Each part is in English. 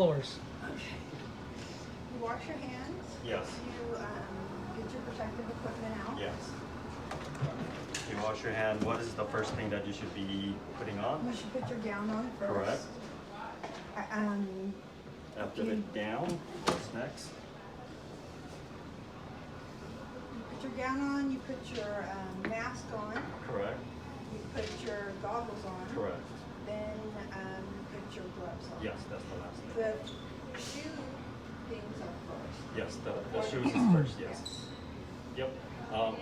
Floors. Okay. You wash your hands. Yes. You get your protective equipment out. Yes. You wash your hand. What is the first thing that you should be putting on? You should put your gown on first. Correct. After the you gown, what's next? put your gown on. You put your mask on. Correct. You put your goggles on. Correct. Then you put your gloves on. Yes, that's the last thing. The shoe things are first. Yes, the shoes is first. Yes. Yep.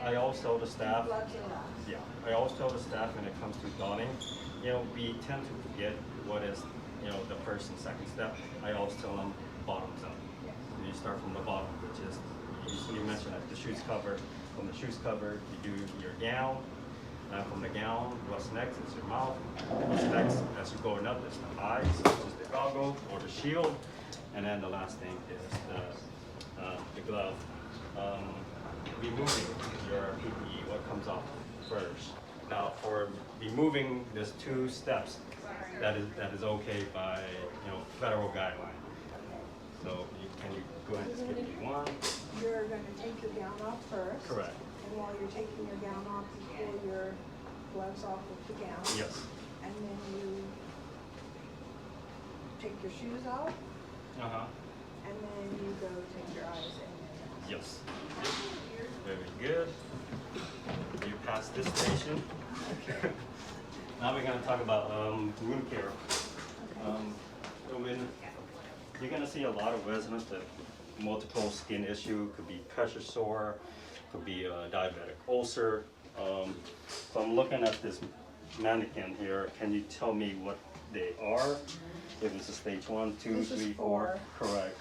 I always tell the staff. Gloves are last. Yeah, I always tell the staff when it comes to donning, we tend to forget what is, the first and second step. I always tell them bottoms up. Yes. You start from the bottom, which is, you mentioned that the shoes cover. From the shoes cover, you do your gown. From the gown, what's next is your mouth. What's next, as you're going up, is the eyes, which is the goggle or the shield. And then the last thing is the glove. Removing your PPE, what comes off first. Now, for removing, there's 2 steps. That is okay by federal guideline. So can you go ahead and skip me one? You're going to take your gown off first. Correct. And while you're taking your gown off, you pull your gloves off with the gown. Yes. And then you take your shoes off. And then you go take your eyes and your mask. Yes. Very good. You passed this station. Okay. Now we're going to talk about wound care. When you're going to see a lot of residents that multiple skin issue, could be pressure sore, could be a diabetic ulcer. So I'm looking at this mannequin here. Can you tell me what they are? If it's a stage 1, 2, This is 3, 4. 4. Correct.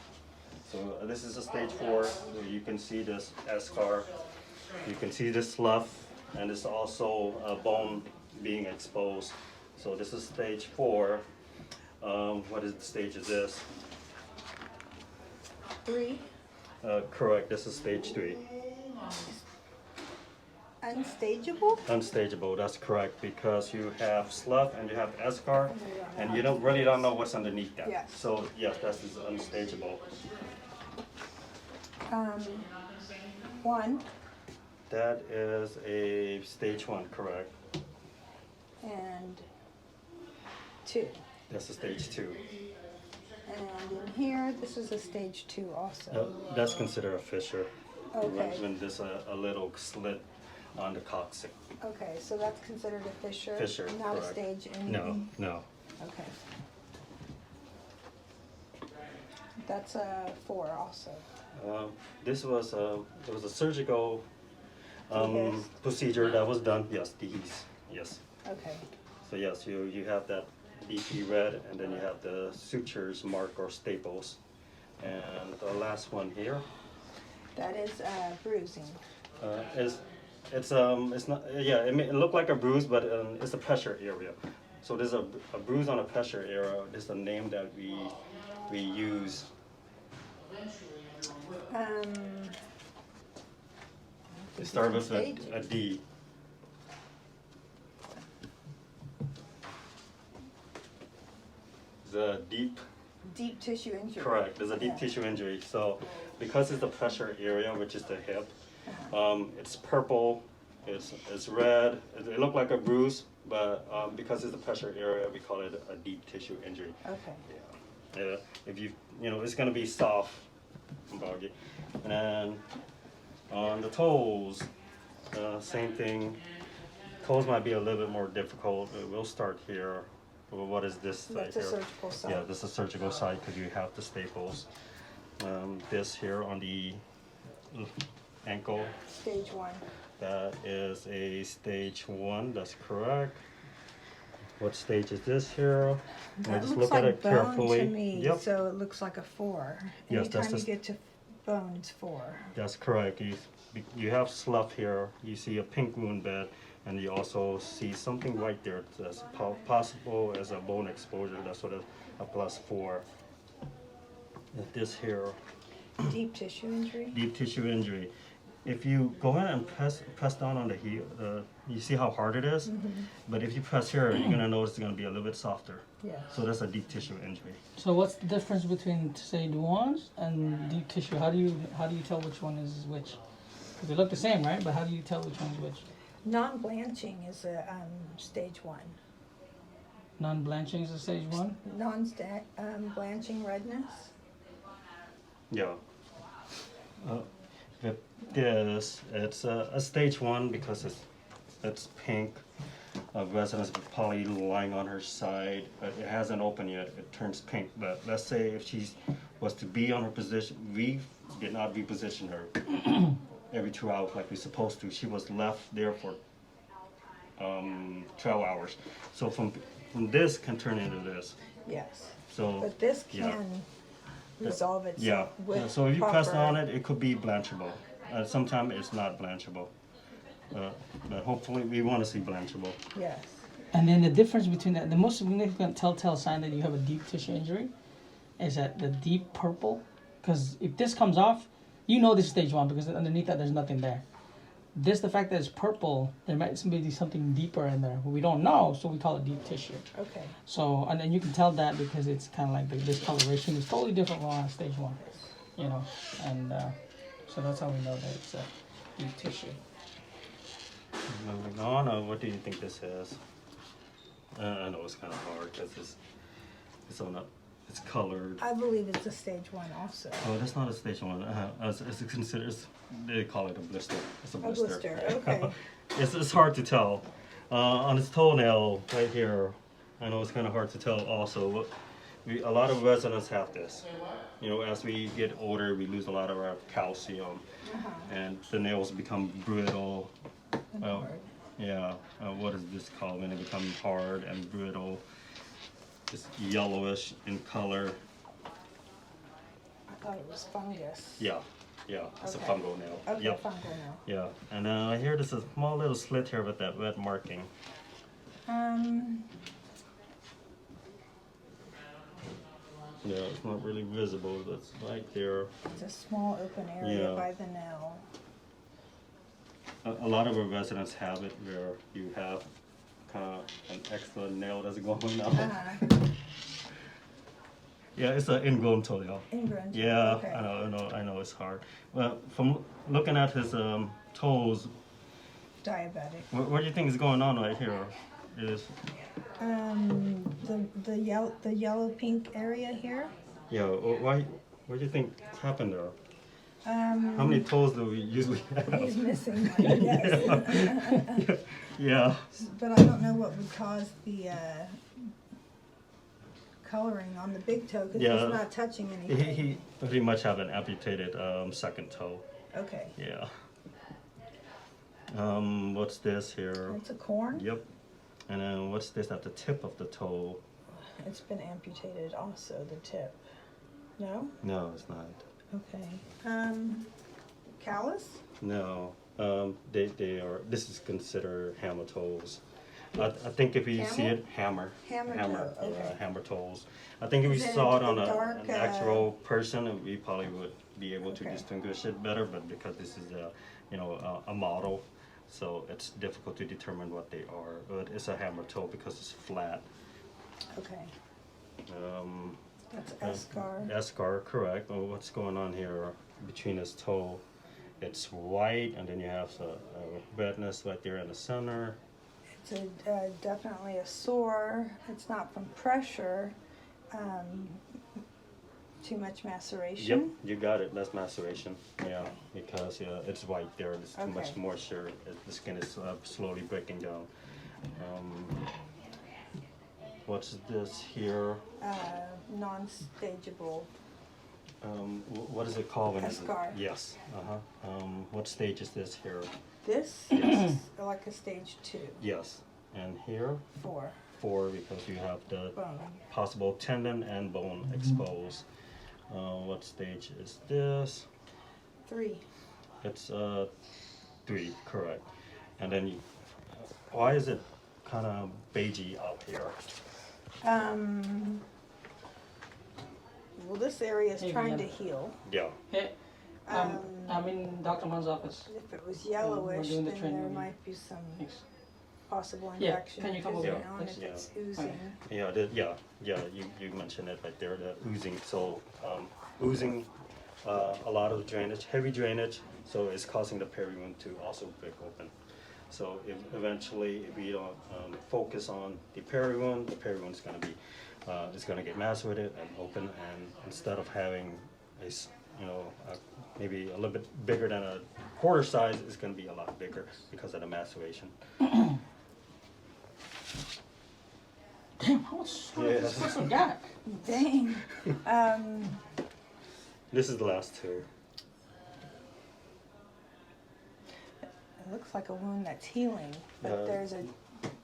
So this is a stage 4. Where you can see this scar. You can see this slough, and it's also a bone being exposed. So this is stage 4. What is the stage is this? 3. Correct. This is stage 3. Unstageable? Unstageable. That's correct, because you have slough and you have eschar, and you really don't know what's underneath that. Yes. So yes, that is unstageable. 1 That is a stage 1. Correct. and 2. That's a stage 2. And in here, this is a stage 2 also. That's considered a fissure. Okay. When there's a little slit on the coccyx. Okay, so that's considered a fissure? Fissure, Not correct. a stage in? No. Okay. That's a 4 also. This was it was a surgical Yes. procedure that was done. Yes, these. Yes. Okay. So yes, you have that BP red, and then you have the sutures mark or staples, and the last one here That is bruising. is it's not it may look like a bruise, but it's a pressure area. So there's a bruise on a pressure area. This is the name that we use. It starts with a D. The Deep tissue injury. correct. There's a deep Yeah. tissue injury. So because it's the pressure area, which is the hip, it's purple, it's red. It looked like a bruise, but because it's the pressure area, we call it a deep tissue injury. Okay. Yeah. If it's gonna be soft, boggy. And then on the toes, same thing. Toes might be a little bit more difficult. We'll start here. Well, what is this side That's a here? surgical side. Yeah, this is a surgical side because you have the staples. This here on the ankle, Stage 1. that is a stage 1. That's correct. What stage is this here? That Just looks look at like it bone carefully. to me, Yep, so it looks like a 4. Yes, that's Anytime you the- get to bone, it's 4. that's correct. You have slough here. You see a pink wound bed, and you also see something right there that's possible as a bone exposure. That's what a +4. This here, Deep tissue injury? deep tissue injury. if you go ahead and press down on the heel, you see how hard it is? But if you press here, you're gonna notice it's gonna be a little bit softer. Yeah. So that's a deep tissue injury. So what's the difference between stage 1 and deep tissue? How do you tell which one is which? Because they look the same, right? But how do you tell which one is which? Non-blanching is a stage 1. Non-blanching is a stage 1. Blanching redness. Yeah. With this, it's a stage 1 because it's pink. Residence with poly lying on her side, but it hasn't opened yet. It turns pink. But let's say if she was to be on her position, we did not reposition her every 2 hours like we're supposed to. She was left there for 12 hours. So from this can turn into this. Yes. So But this yeah. can resolve itself Yeah. with So if you press proper- on it, it could be blanchable. Sometimes it's not blanchable. But hopefully we want to see blanchable. Yes. And then the difference between that, the most significant telltale sign that you have a deep tissue injury is that the deep purple, because if this comes off, you know this is stage 1 because underneath that there's nothing there. The fact that it's purple, there might be something deeper in there. We don't know, so we call it deep tissue. Okay. So, and then you can tell that because it's kind of like the discoloration is totally different from stage 1, you know, and so that's how we know that it's a deep tissue. Moving on, what do you think this is? I know it's kind of hard because it's colored. I believe it's a stage 1 also. Oh, that's not a stage 1. It's considered. They call it a blister. It's a blister. blister, okay. It's hard to tell. On its toenail right here, I know it's kind of hard to tell. Also, a lot of residents have this. You know, as we get older, we lose a lot of our calcium, and the nails become brittle. And hard. Yeah, what is this called when it becomes hard and brittle? It's yellowish in color. I thought it was fungus. Yeah, it's a Okay. fungal nail. Okay, Yep. fungal nail. Yeah, and here there's a small little slit here with that red marking. Yeah, it's not really visible, but it's right there. It's a small open area Yeah. by the nail. A lot of our residents have it where you have kind of an extra nail that's going on. Yeah, it's an ingrown toenail. Ingrown. Yeah, Okay. I know it's hard. Well, from looking at his toes, Diabetic. what do you think is going on right here? The yellow pink area here. Yeah, what do you think happened there? How How many toes do we usually have? He's missing one, yes. Yeah. But I don't know what would cause the coloring on the big toe because Yeah. he's not touching anything. He pretty much have an amputated second toe. Okay. Yeah. What's this here? It's a corn. Yep. And then what's this at the tip of the toe? It's been amputated also, the tip. No? No, it's not. Okay. Callus? No. They are. This is considered hammer toes. I think if you see it, hammer. Hammer toe, okay. Yeah, hammer toes. I think if we Is it saw it on a dark, an actual person, we probably would be able to Okay. distinguish it better. But because this is a model, so it's difficult to determine what they are. But it's a hammer toe because it's flat. Okay. That's Escar. Escar, correct. Oh, what's going on here between his toe? It's white, and then you have a redness right there in the center. It's definitely a sore. It's not from pressure. Too much maceration. Yep, you got it. That's maceration. Yeah, because it's white there. There's too much Okay. moisture. The skin is slowly breaking down. What's this here? Non-stageable. What is it called? When it's- Escar. Yes. What stage is this here? This Yes. is like a stage 2, Yes. And here, 4. 4, because you have the Bone. possible tendon and bone exposed. What stage is this? 3. It's 3, correct. And then, why is it kind of beigey out here? Well, this area is Hey, trying yeah. to heal. Yeah. Hey, I'm in Dr. Mun's office. If it was yellowish, doing the then training there with you. might be some Thanks. possible Yeah, infection. can you come because over you here, know, and please? if it's Yeah. oozing. You mentioned it right there, the oozing. So oozing, a lot of drainage, heavy drainage, so it's causing the peri wound to also break open. So if eventually, if we don't focus on the peri wound is going to be, it's going to get macerated and open, and instead of having a, maybe a little bit bigger than a quarter size, it's going to be a lot bigger because of the maceration. Damn, how much sweat Yeah. this person got? Dang. This is the last two. It looks like a wound that's healing, but Yeah. there's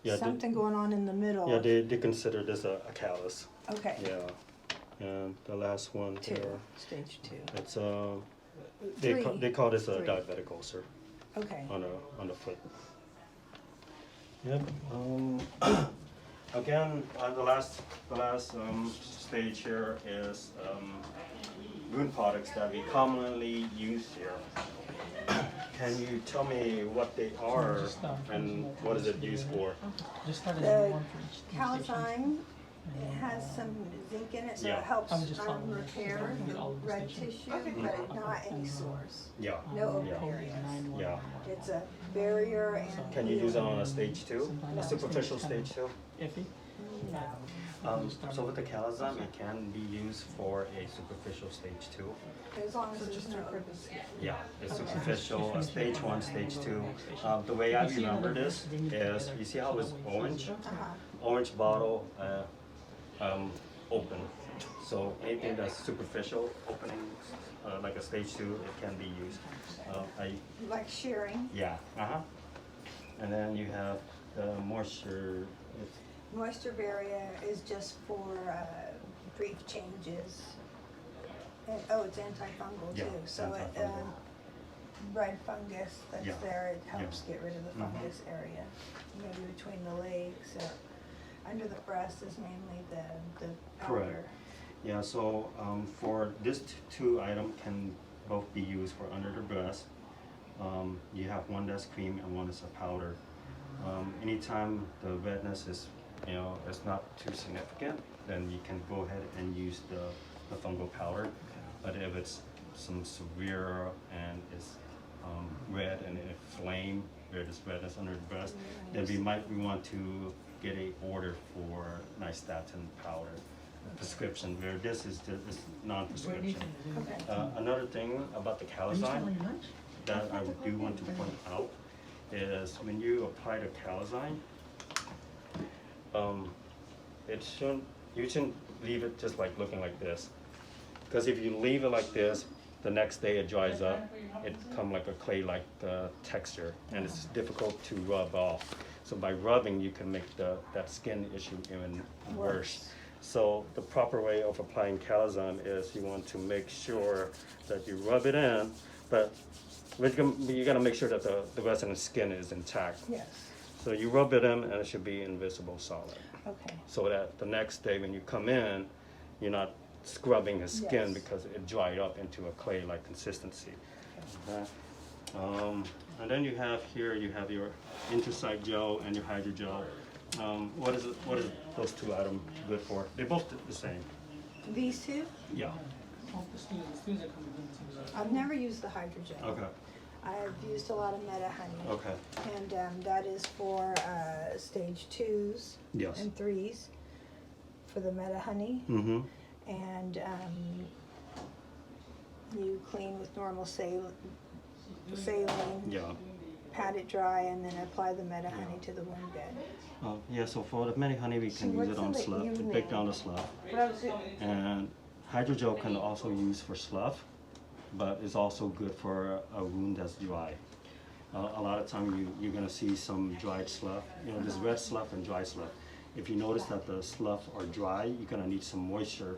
Yeah, something going on in the middle. Yeah, they consider this a callus. Okay. Yeah, and the last one Two. here, Stage 2. it's Three. they call this a Three. diabetic ulcer Okay. on the foot. Yep. Again, the last stage here is wound products that we commonly use here. Can you tell me what they are and what is it used for? Just started The one for each Calcine, it has some zinc in it, so Yeah. it helps I'm just following it. repair Get all the the red stations. tissue, but not any sores. Yeah. No open Yeah. areas. Yeah. It's a barrier and. Can you use it on a stage 2? A superficial stage 2? Iffy. So with the calazine, it can be used for a superficial stage 2. As long as there's no open skin. Yeah, it's superficial, stage 1, stage 2. The way I remember this is, you see how it's orange? Orange bottle, open. So anything that's superficial opening, like a stage 2, it can be used. Like shearing. Yeah, And then you have the moisture. Moisture barrier is just for brief changes. And, it's antifungal Yeah, too. So it, antifungal. red fungus that's Yeah. there, it helps Yeah. get rid of the Mhm. fungus area. Maybe between the legs or under the breast is mainly the Correct. outer. Yeah, so for this two item can both be used for under the breast. You have one that's cream and one is a powder. Anytime the redness is, it's not too significant, then you can go ahead and use the fungal powder. But if it's some severe and it's red and it flame, there's redness under the breast, then we want to get a order for nystatin powder, prescription, where this is non-prescription. Okay. Another thing about the calazine that I do want to point out is when you apply the calazine, you shouldn't leave it just like looking like this. Because if you leave it like this, the next day it dries up, it becomes like a clay-like texture, and it's difficult to rub off. So by rubbing, you can make that skin issue even worse. So the proper way of applying calazine is you want to make sure that you rub it in, but you gotta make sure that the rest of the skin is intact. Yes. So you rub it in and it should be invisible solid. Okay. So that the next day when you come in, you're not scrubbing his skin Yes. because it dried up into a clay-like consistency. Okay. And then you have your anthracite gel and your hydrogel. What is those two items good for? They're both the same. These two? Yeah. The students are coming in too. I've never used the hydrogel. Okay. I've used a lot of Meta Honey. Okay. And that is for stage 2s Yes. and 3s for the Meta Honey. Mm-hmm. And you clean with normal saline, Yeah. pat it dry, and then apply the Meta Honey to the wound bed. Yeah. So for the Medi Honey, we So can use it what's on in the slough. We evening? break down the slough. And hydrogel can also use for slough, but it's also good for a wound that's dry. A lot of time you're gonna see some dried slough. There's red slough and dry slough. If you notice that the slough are dry, you're gonna need some moisture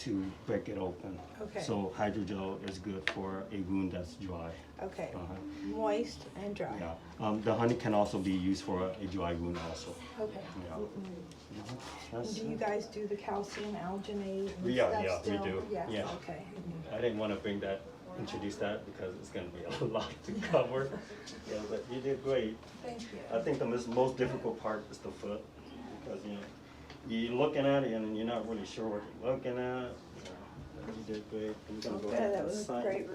to break it open. Okay. So hydrogel is good for a wound that's dry. Okay. Uh-huh. Moist and dry. Yeah. The honey can also be used for a dry wound also. Okay. Yeah. And That's do you it. guys do the calcium alginate and Yeah, stuff yeah, we still? do. Yes, Yeah. okay. I didn't want to introduce that because it's going to be a lot to cover. Yeah, but you did great. Thank you. I think the most difficult part is the foot because you're looking at it and you're not really sure what you're looking at. You did great. We're gonna go Okay, ahead that and was a sign. great